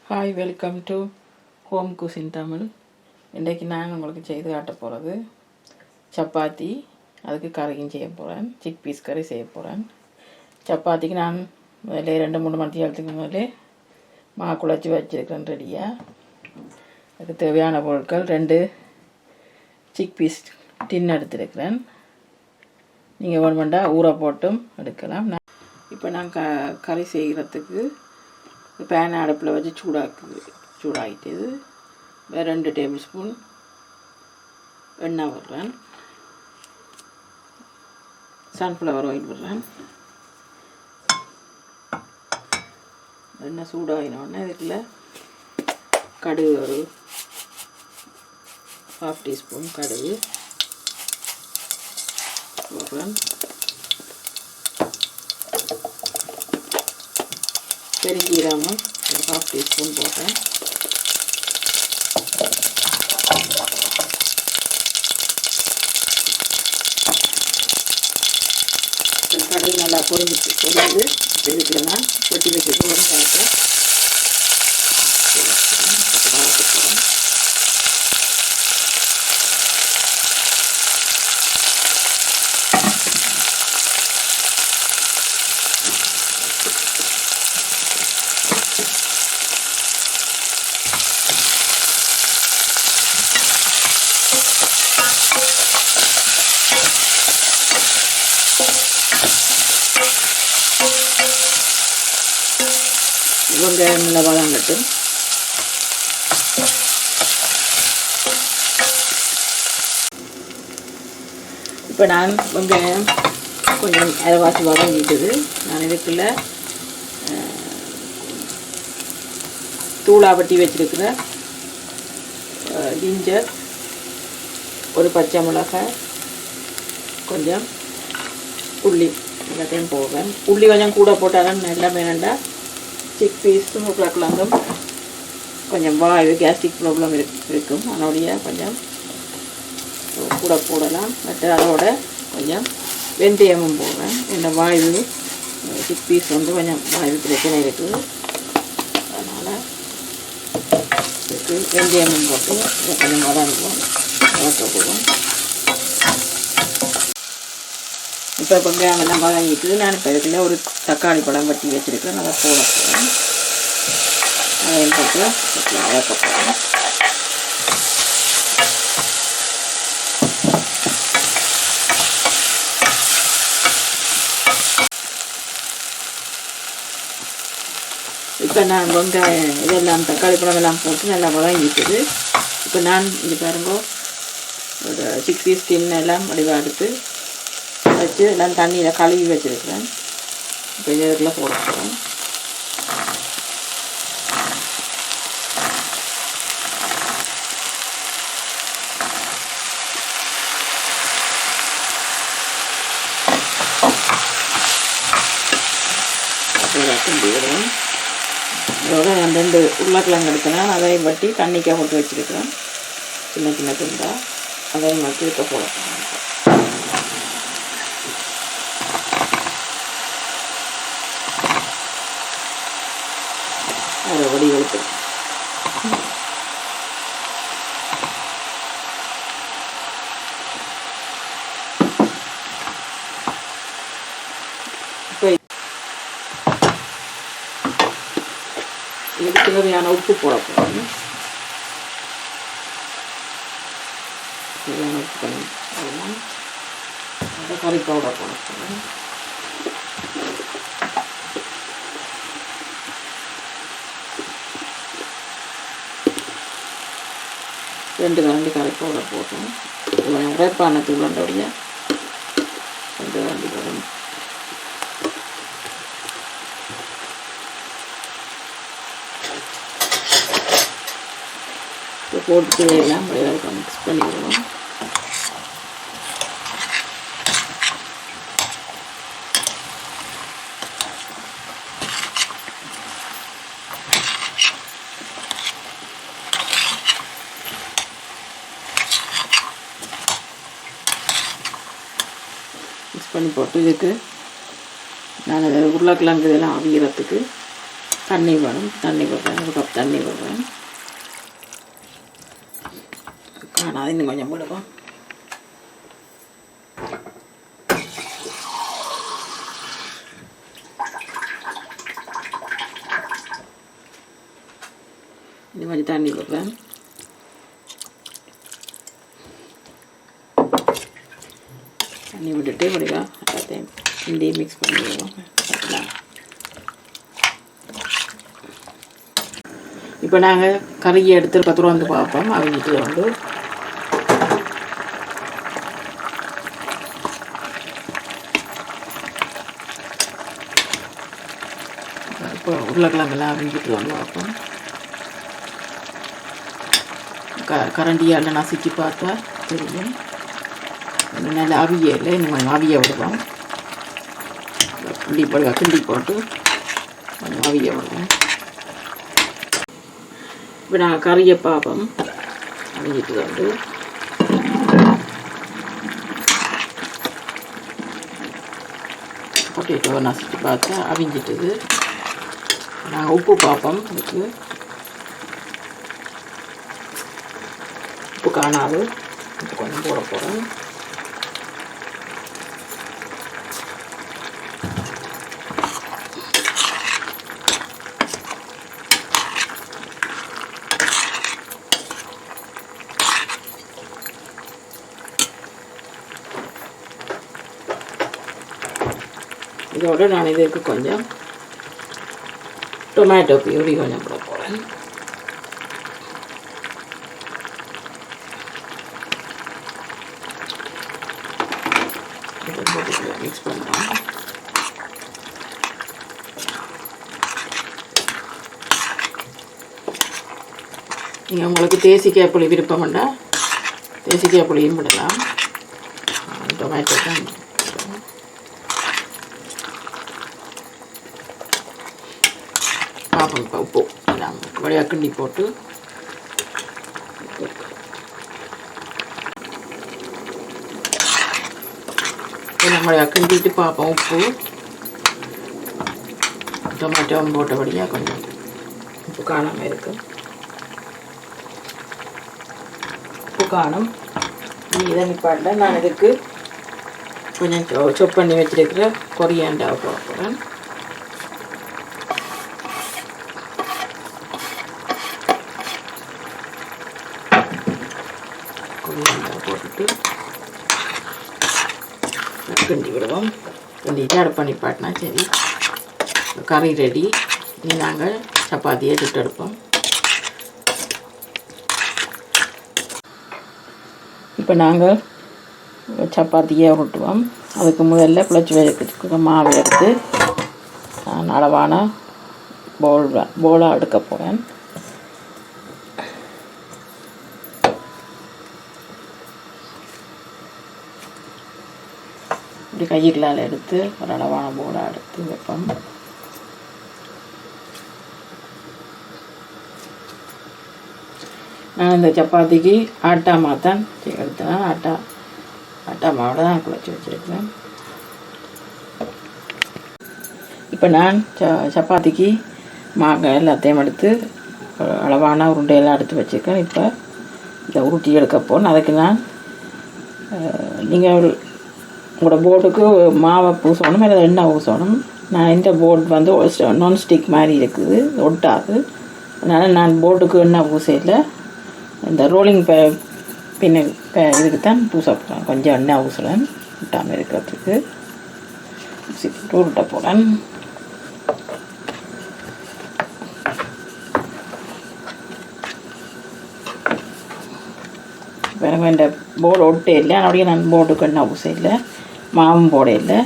Hi, welcome to home cuisine Tamil. இன்றைக்கி நான் உங்களுக்கு செய்து காட்ட போகிறது சப்பாத்தி. அதுக்கு கறியும் செய்ய போகிறேன். சிக் பீஸ் கறி செய்ய போகிறேன். சப்பாத்திக்கு நான் முதல்ல 2-3 மணி நேரத்துக்கு முதல்ல குழச்சி வச்சுருக்கிறேன் ரெடியாக. அதுக்கு தேவையான பொருட்கள் 2 சிக் பீஸ் டின் எடுத்துருக்கிறேன். நீங்கள் வேணுமெண்டா ஊற போட்டும் எடுக்கலாம். இப்போ நான் கறி செய்கிறதுக்கு பேன் அடுப்பில் வச்சு சூடாகிட்டது. 2 டேபிள் ஸ்பூன் எண்ணெய் விடுறேன். சன்ஃப்ளவர் ஆயில் விடுறேன். எண்ணெய் சூடாகினோடனே இதுக்குள்ள கடுகு ஒரு 1/2 டீஸ்பூன் கடுகு போடுறேன். பெருஞ்சீரகம் ஒரு 1/2 டீஸ்பூன் போடுறேன். கடுகு நல்லா பொரிஞ்சு இதுக்குள்ள நான் கொட்டி வச்சு போகிறேன். வெங்காயம் நல்லா வதங்கட்டும். இப்போ நான் வெங்காயம் கொஞ்சம் அரைவாசி வதங்கிட்டுது. நான் இதுக்குள்ள தூளாக வட்டி வச்சிருக்கிற ஜிஞ்சர், ஒரு பச்சை மிளகாய், கொஞ்சம் உள்ளி எல்லாத்தையும் போடுறேன். உள்ளி கொஞ்சம் கூட போட்டாலும் நல்லா வேணாண்டா சிக் பீஸும் உருளைக்கிழங்கும் கொஞ்சம் வாயு கேஸ்ட்ரிக் ப்ராப்ளம் இருக்கும். அதனுடைய கொஞ்சம் கூட போடலாம். மற்ற அதோட கொஞ்சம் வெந்தயமும் போடுறேன். இந்த வாயு சிக் பீஸ் கொஞ்சம் வாயு பிரச்சனை இருக்குது. அதனால் இதுக்கு வெந்தயமும் போட்டு கொஞ்சம் வதங்குவோம், வதக்குவோம். இப்போ வெங்காயம் எல்லாம் வதங்கிட்டு நான் இப்போ இதுக்குள்ள ஒரு தக்காளி பழம் வட்டி வச்சுருக்கேன். அதை போட போகிறேன். அதையும் போட்டு வதக்க போகிறேன். இப்போ நான் வெங்காயம் இதெல்லாம் தக்காளி பழம் எல்லாம் போட்டு நல்லா வதங்கிட்டுது. இப்போ நான் இது பாருங்க ஒரு 6 பீஸ் டின் எல்லாம் வடிவாக எடுத்து வச்சு எல்லாம் தண்ணியில் கழுவி வச்சுருக்கிறேன். இப்போ இதுக்குள்ள போட போகிறேன். கிண்டிடுவேன். இதோட நான் 2 உருளைக்கிழங்கு எடுக்கிறேன். அதையும் வட்டி தண்ணிக்காக போட்டு வச்சுருக்கிறேன். சின்ன சின்ன துண்டா அதையும் வச்சு இப்போ போட போகிறேன். அதை வடி வெளுத்து இப்போ இதுக்கு தேவையான உப்பு போட போகிறேன். தேவையான உப்பு பண்ணி போடலாம். அதை கறி பவுடர் போட போகிறேன். ரெண்டு கரண்டி கறி பவுடர் போட்டோம். கொஞ்சம் உரைப்பான தூளண்டோடைய 2 கரண்டி போடணும். இப்போ போட்டு எல்லாம் மிக்ஸ் பண்ணிடுவோம். மிக்ஸ் பண்ணி போட்டு இதுக்கு நான் உருளைக்கிழங்கு இதெல்லாம் அவியறதுக்கு தண்ணி வேணும், தண்ணி போடுறேன், 1 கப் தண்ணி போடுறேன். காணாது, இன்னும் கொஞ்சம் போடுவோம். இன்னும் கொஞ்சம் தண்ணி போடுறேன். தண்ணி விட்டுட்டு முடியா எல்லாத்தையும் கிண்டி மிக்ஸ் பண்ணிடுவோம். இப்போ நாங்கள் கறியை எடுத்து 10 ரூபா வந்து பார்ப்போம். அவங்கிட்டு வந்து இப்போ உருளைக்கிழங்கெல்லாம் அவங்கிட்டு வந்து பார்ப்போம். கரண்டியால் நசுக்கி பார்த்தா தெரியும். நல்லா அவியலை இன்னும் அவிய விடுவோம். கிண்டி போட்டு கொஞ்சம் அவிய விடுவோம். இப்போ நாங்கள் கறியை பார்ப்போம். அவிஞ்சிட்டு வந்து பொட்டேட்டோ நசுக்கி பார்த்தா அவிஞ்சிட்டுது. நாங்கள் உப்பு பார்ப்போம். அதுக்கு உப்பு காணாது, உப்பு கொஞ்சம் போட போகிறோம். இதோட நான் இதுக்கு கொஞ்சம் டொமேட்டோ பியூரி கொஞ்சம் போட போகிறேன். மிக்ஸ் பண்ணுறோம். நீங்கள் உங்களுக்கு தேசிக்காய் புளி விருப்பம்னா தேசிக்காய் புளியும் விடலாம். டொமேட்டோ தான் பார்ப்போம். இப்போ உப்பு எல்லாம் வழியாக கிண்டி போட்டு வழியாக கிண்டிட்டு பார்ப்போம். உப்பு டொமேட்டோ போட்டபடியாக கொஞ்சம் உப்பு காணாமல் இருக்கு. உப்பு காணும். இதை நிப்பாட்டில் நான் இதுக்கு கொஞ்சம் சொப் பண்ணி வச்சுருக்கிற கொரியாண்டாவை போட போகிறேன். கொரியாண்டாவை போட்டுட்டு கிண்டி விடுவோம். கிண்டிட்டு அடுப்பு பண்ணி பாட்டினா சரி, கறி ரெடி. இனி நாங்கள் சப்பாத்தியை சுட்டு எடுப்போம். இப்போ நாங்கள் சப்பாத்தியை உருட்டுவோம். அதுக்கு முதல்ல புளிச்சு வைக்கிறதுக்கு மாவு எடுத்து நான் அளவான போலாக எடுக்க போகிறேன். இப்படி கையிலால் எடுத்து ஒரு அளவான போலாக எடுத்து வைப்போம். நான் இந்த சப்பாத்திக்கு ஆட்டா மாத்தான் எடுத்தேன். ஆட்டா மாவோட தான் குழச்சி வச்சுருக்கேன். இப்போ நான் சப்பாத்திக்கு மாங்காய் எல்லாத்தையும் எடுத்து அளவான உருண்டையெல்லாம் எடுத்து வச்சுருக்கேன். இப்போ இதை உருட்டி எடுக்க போகணும். அதுக்கு நான் நீங்கள் உங்களோட போர்டுக்கு மாவை பூசணும், இல்லை எண்ணெய் பூசணும். நான் இந்த போர்டு வந்து நான்ஸ்டிக் மாதிரி இருக்குது, ஒட்டாது. அதனால் நான் போர்டுக்கு எண்ணெய் பூசையில் இந்த ரோலிங் பின்ன இதுக்கு தான் பூச போகிறேன். கொஞ்சம் எண்ணெய் ஊசுறேன் விட்டாமல் இருக்கிறதுக்கு. உருட்ட போகிறேன். பிறகு இந்த போர்டு ஒட்டே இல்லை, அதனுடைய நான் போர்டுக்கு எண்ணெய் பூசை இல்லை, மாவும் போட இல்லை.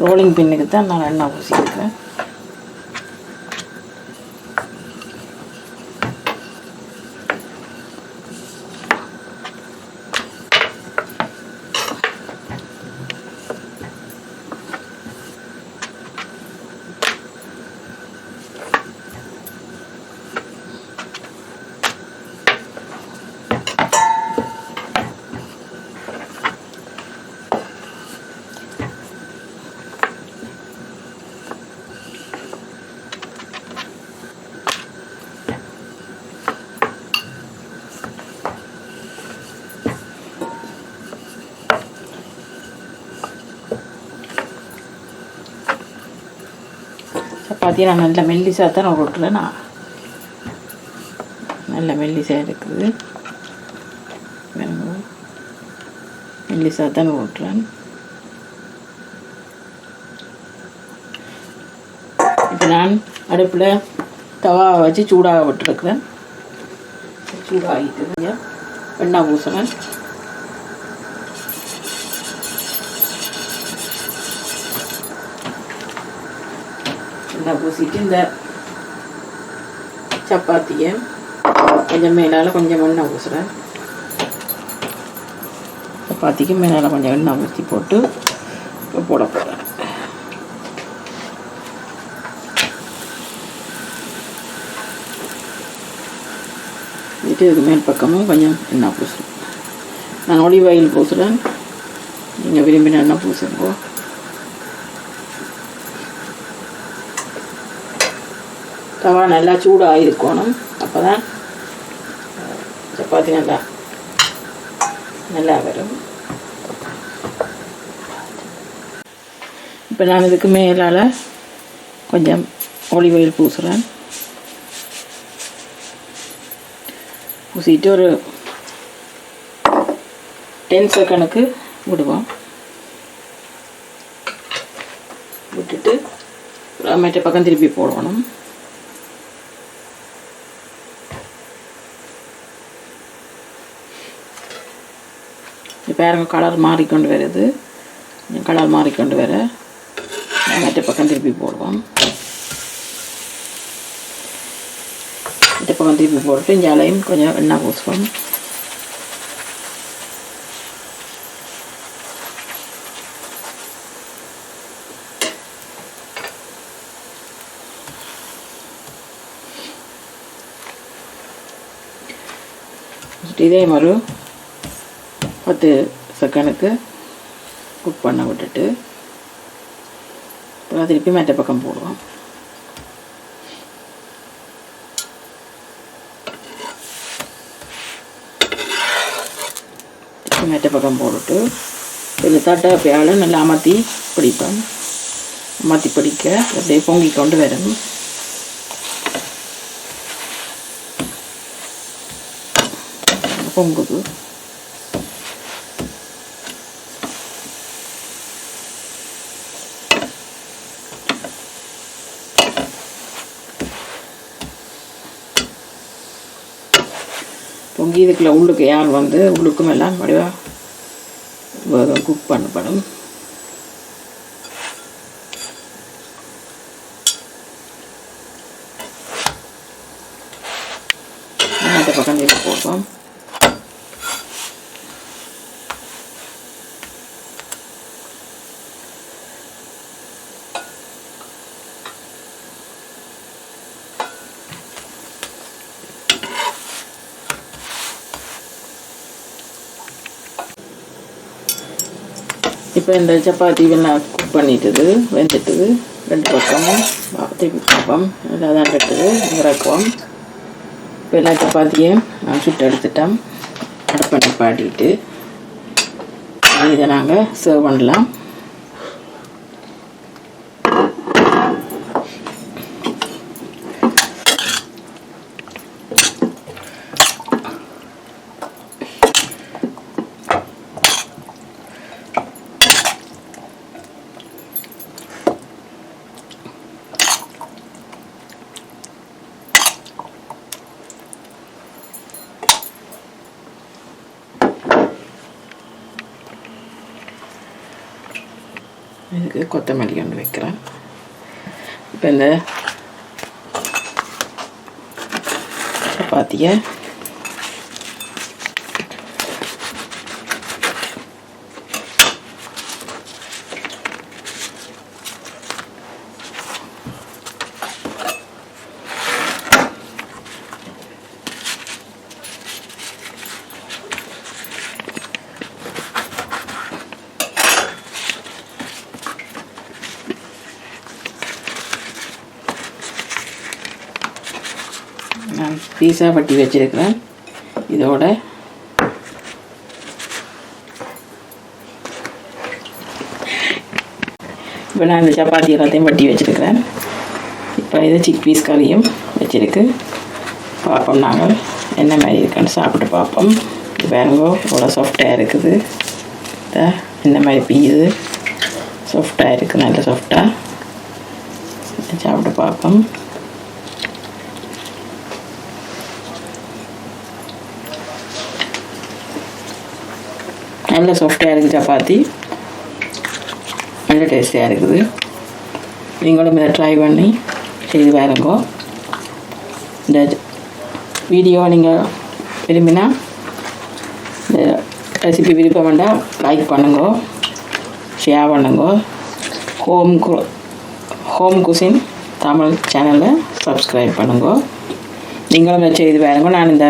ரோலிங் பின்னுக்கு தான் நான் எண்ணெய் பூசியிருக்கேன். சப்பாத்தி நான் நல்ல மெல்லிசாக தான் உருட்டுறேன். நான் நல்ல மெல்லிசாக இருக்குது, மெல்லிசாக தான் உருட்டுறேன். இப்போ நான் அடுப்பில் தவாவை வச்சு சூடாக விட்டுருக்குறேன். சூடாகிட்டு எண்ணெய் பூசுறேன். எண்ணெய் பூசிட்டு இந்த சப்பாத்தியை கொஞ்சம் மேலால் கொஞ்சம் எண்ணெய் பூசுறேன். சப்பாத்திக்கு மேலால் கொஞ்சம் எண்ணெய் ஊற்றி போட்டு போட போகிறேன். இதுக்கு மேல் பக்கமும் கொஞ்சம் எண்ணெய் பூசுறேன். நான் ஒலிவ் ஆயில் பூசுகிறேன், நீங்கள் விரும்பின எண்ணெய் பூசுங்க. தவா நல்லா சூடாக இருக்கணும், அப்போ தான் சப்பாத்தி நல்லா வரும். இப்போ நான் இதுக்கு மேலால் கொஞ்சம் ஒலிவ் ஆயில் பூசுகிறேன். பூசிட்டு ஒரு 10 செகண்டுக்கு விடுவோம். விட்டுட்டு மற்ற பக்கம் திருப்பி போடணும். பாருங்க கலர் மாறிக்கொண்டு வருது. கலர் மாறிக்கொண்டு வர மற்ற பக்கம் திருப்பி போடுவோம். மற்ற பக்கம் திருப்பி போட்டு இஞ்சாலையும் கொஞ்சம் எண்ணெய் பூசுவோம். இதே மாதிரி 10 செகண்டுக்கு குக் பண்ண விட்டுட்டு அப்புறம் திருப்பி மற்ற பக்கம் போடுவோம். மற்ற பக்கம் போட்டுட்டு இந்த தட்டை பேல நல்லா அமர்த்தி பிடிப்போம். அமர்த்தி பிடிக்க அப்படியே பொங்கி கொண்டு வரும். பொங்குது. பொங்கி இதுக்குள்ள உள்ளுக்கு யார் வந்து உள்ளுக்கும் எல்லாம் வடிவாக குக் பண்ணப்படும். அந்த பக்கம் இதை போடுவோம். இப்போ இந்த சப்பாத்தி எல்லாம் குக் பண்ணிட்டுது, வெந்துட்டுது. 2 பக்கமும் திருப்பி பார்ப்போம். நல்லா தான் கட்டுது, இறக்குவோம். இப்போ எல்லா சப்பாத்தியும் நான் சுட்டு எடுத்துட்டோம். அடுப்பை நிப்பாட்டிட்டு இதை நாங்கள் சர்வ் பண்ணலாம். இதுக்கு கொத்தமல்லி கொண்டு வைக்கிறேன். இப்போ இந்த சப்பாத்தியை நான் பீஸா பட்டி வச்சுருக்கிறேன். இதோட இப்போ நான் இந்த சப்பாத்தி எல்லாத்தையும் வட்டி வச்சுருக்கிறேன். இப்போ இது சிக் பீஸ் கறியும் வச்சுருக்கு. பார்ப்போம் நாங்கள் என்ன மாதிரி இருக்குன்னு சாப்பிட்டு பார்ப்போம். பாருங்க இவ்வளோ சாஃப்டாக இருக்குது. இந்த மாதிரி பிய்யுது, சாஃப்டாக இருக்குது, நல்ல சாஃப்டாக. சாப்பிட்டு பார்ப்போம். நல்ல சாஃப்டாக இருக்குது சப்பாத்தி, நல்ல டேஸ்டியாக இருக்குது. நீங்களும் இதை ட்ரை பண்ணி செய்து பாருங்க. இந்த வீடியோ நீங்கள் விரும்பினா, இந்த ரெசிபி விருப்பம் வேண்டாம் லைக் பண்ணுங்க, ஷேர் பண்ணுங்க. ஹோம் குசின் தமிழ் சேனலை சப்ஸ்கிரைப் பண்ணுங்க. நீங்களும் இதை செய்து பாருங்க. நான் இந்த